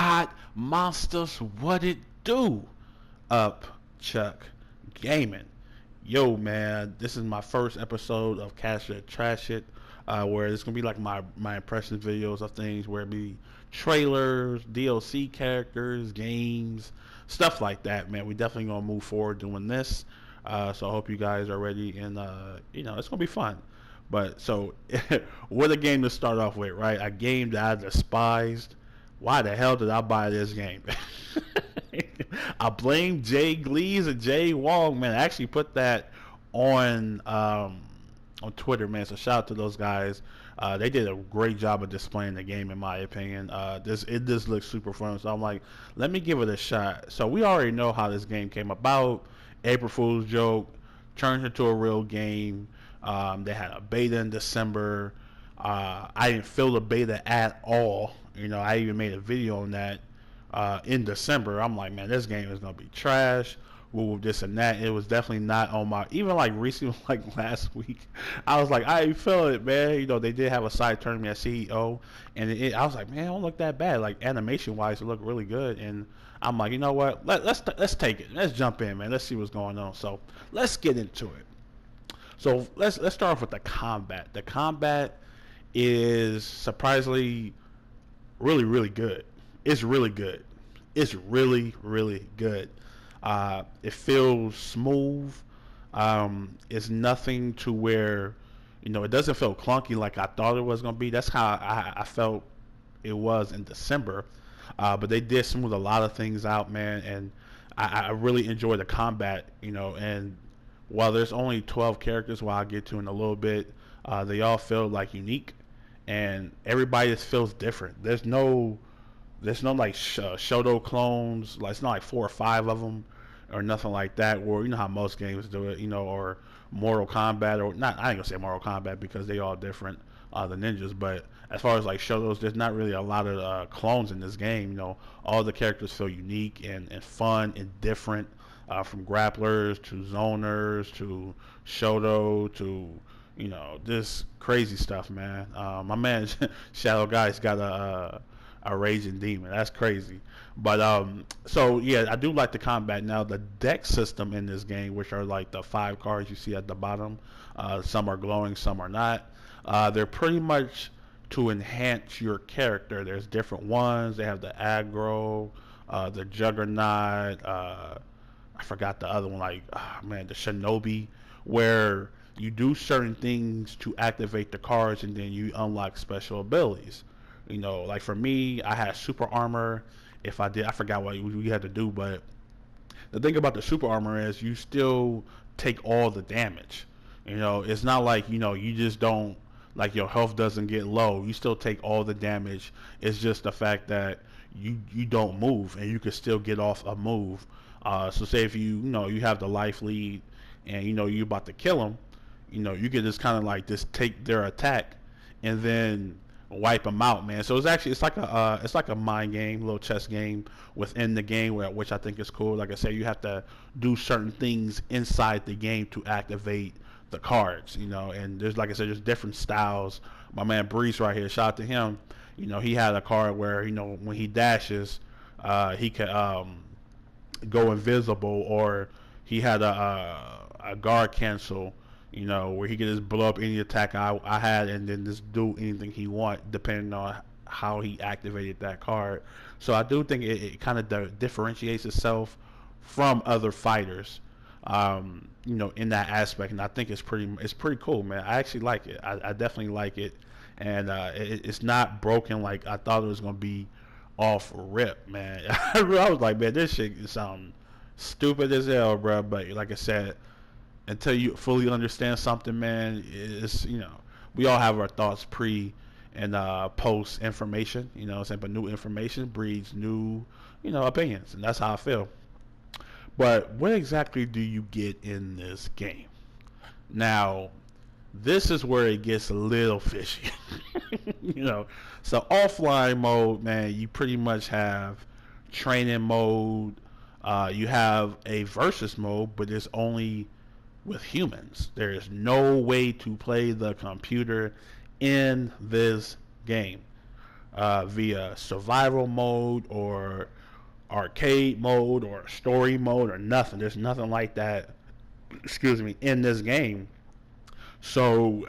God Monsters, what it do? Up, Chuck Gaming. Yo, man, this is my first episode of Cash It, Trash It, where it's gonna be like my impression videos of things, where it be trailers, DLC characters, games, stuff like that. Man, we definitely gonna move forward doing this. So I hope you guys are ready, and it's gonna be fun. But so, what a game to start off with, right? A game that I despised. Why the hell did I buy this game? I blame Jay Glees and Jay Wong, man. I actually put that on on Twitter, man. So shout out to those guys. They did a great job of displaying the game, in my opinion. It just looks super fun. So I'm like, let me give it a shot. So we already know how this game came about. April Fool's joke turned into a real game. They had a beta in December. I didn't feel the beta at all. I even made a video on that in December. I'm like, man, this game is gonna be trash. Woo, this and that. It was definitely not on my. Even like recently, like last week, I was like, I ain't feel it, man. They did have a side tournament at CEO, and I was like, man, it don't look that bad. Like animation wise, it looked really good. And I'm like, you know what? Let's take it. Let's jump in, man. Let's see what's going on. So let's get into it. So let's start off with the combat. The combat is surprisingly really good. It's really good. It's really good. It feels smooth. It's nothing to where it doesn't feel clunky like I thought it was gonna be. That's how I felt it was in December. But they did smooth a lot of things out, man, and I really enjoy the combat. And while there's only 12 characters, while I'll get to in a little bit, they all feel like unique, and everybody just feels different. There's no like Shoto clones. Like it's not like 4 or 5 of them, or nothing like that. Or how most games do it. Or Mortal Kombat, or not. I ain't gonna say Mortal Kombat because they all different. The ninjas, but as far as like Shotos, there's not really a lot of clones in this game. All the characters feel unique and fun and different. From grapplers to zoners to Shoto to this crazy stuff, man. My man Shadow Guy's got a raging demon. That's crazy. But so yeah, I do like the combat. Now the deck system in this game, which are like the 5 cards you see at the bottom, some are glowing, some are not. They're pretty much to enhance your character. There's different ones. They have the aggro, the juggernaut. I forgot the other one. Like, the shinobi, where you do certain things to activate the cards, and then you unlock special abilities. Like for me, I had super armor. If I did, I forgot what we had to do, but the thing about the super armor is you still take all the damage. It's not like you just don't, like, your health doesn't get low. You still take all the damage. It's just the fact that you don't move, and you can still get off a move. So say if you have the life lead, and you about to kill them, you can just kind of like just take their attack, and then wipe them out, man. So it's like a mind game, little chess game within the game, which I think is cool. Like I said, you have to do certain things inside the game to activate the cards, and there's, like I said, there's different styles. My man Breeze right here, shout out to him. He had a card where when he dashes, he could go invisible, or he had a guard cancel, where he could just blow up any attack I had, and then just do anything he want depending on how he activated that card. So I do think it kind of differentiates itself from other fighters, in that aspect, and I think it's pretty cool, man. I actually like it. I definitely like it, and it's not broken like I thought it was gonna be off rip, man. I was like, man, this shit sounds stupid as hell, bro. But like I said, until you fully understand something, man, it's we all have our thoughts pre and post information. What I'm saying, but new information breeds new opinions, and that's how I feel. But what exactly do you get in this game? Now, this is where it gets a little fishy. you know, so offline mode, man, you pretty much have training mode. You have a versus mode, but it's only with humans. There is no way to play the computer in this game. via survival mode or arcade mode or story mode or nothing. There's nothing like that, excuse me, in this game. So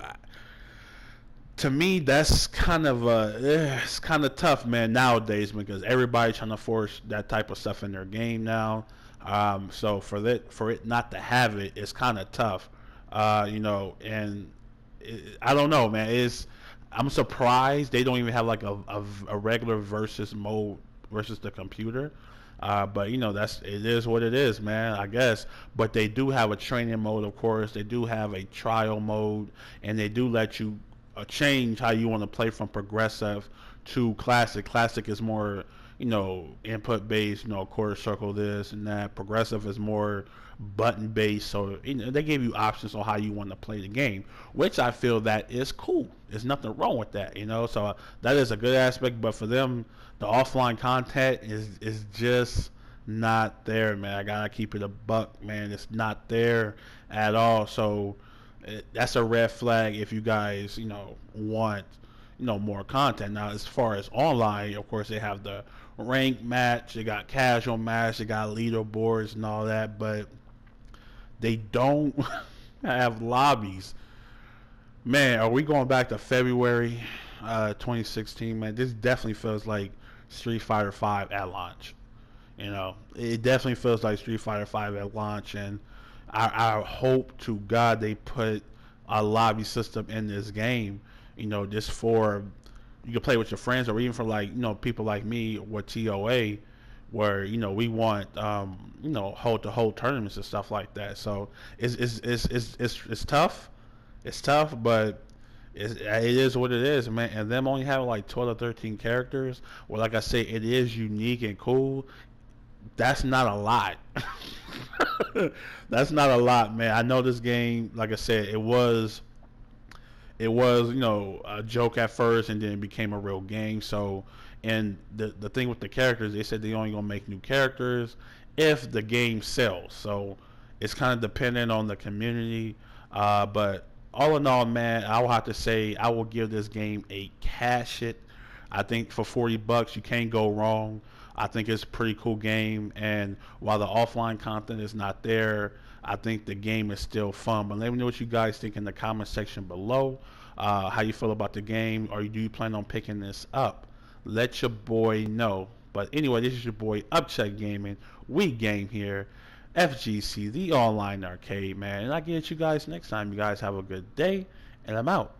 to me, that's kind of it's kind of tough, man, nowadays because everybody's trying to force that type of stuff in their game now. So for it not to have it, it's kind of tough, and I don't know, man. I'm surprised they don't even have like a regular versus mode versus the computer. But that's it is what it is, man. I guess. But they do have a training mode, of course. They do have a trial mode, and they do let you change how you want to play from progressive to classic. Classic is more, input based. Of course, circle this and that. Progressive is more button based. So they give you options on how you want to play the game, which I feel that is cool. There's nothing wrong with that, So that is a good aspect. But for them, the offline content is just not there, man. I gotta keep it a buck, man. It's not there at all. So that's a red flag if you guys, want, more content. Now, as far as online, of course, they have the rank match, they got casual match, they got leaderboards and all that, but they don't have lobbies. Man, are we going back to February 2016, man? This definitely feels like Street Fighter 5 at launch. It definitely feels like Street Fighter 5 at launch, and I hope to God they put a lobby system in this game, just for you can play with your friends or even for like, people like me with TOA where, we want, hold to hold tournaments and stuff like that. So it's tough. It's tough, but it is what it is, man. And them only having like 12 or 13 characters, well, like I say, it is unique and cool. That's not a lot. That's not a lot, man. I know this game, like I said, it was a joke at first, and then it became a real game. So, and the thing with the characters, they said they only gonna make new characters if the game sells. So it's kind of dependent on the community. But all in all, man, I will have to say I will give this game a cash it. I think for $40 you can't go wrong. I think it's a pretty cool game, and while the offline content is not there, I think the game is still fun. But let me know what you guys think in the comment section below. How you feel about the game, or do you plan on picking this up? Let your boy know. But anyway, this is your boy Upchuck Gaming. We game here, FGC, the online arcade, man. And I'll get you guys next time. You guys have a good day, and I'm out.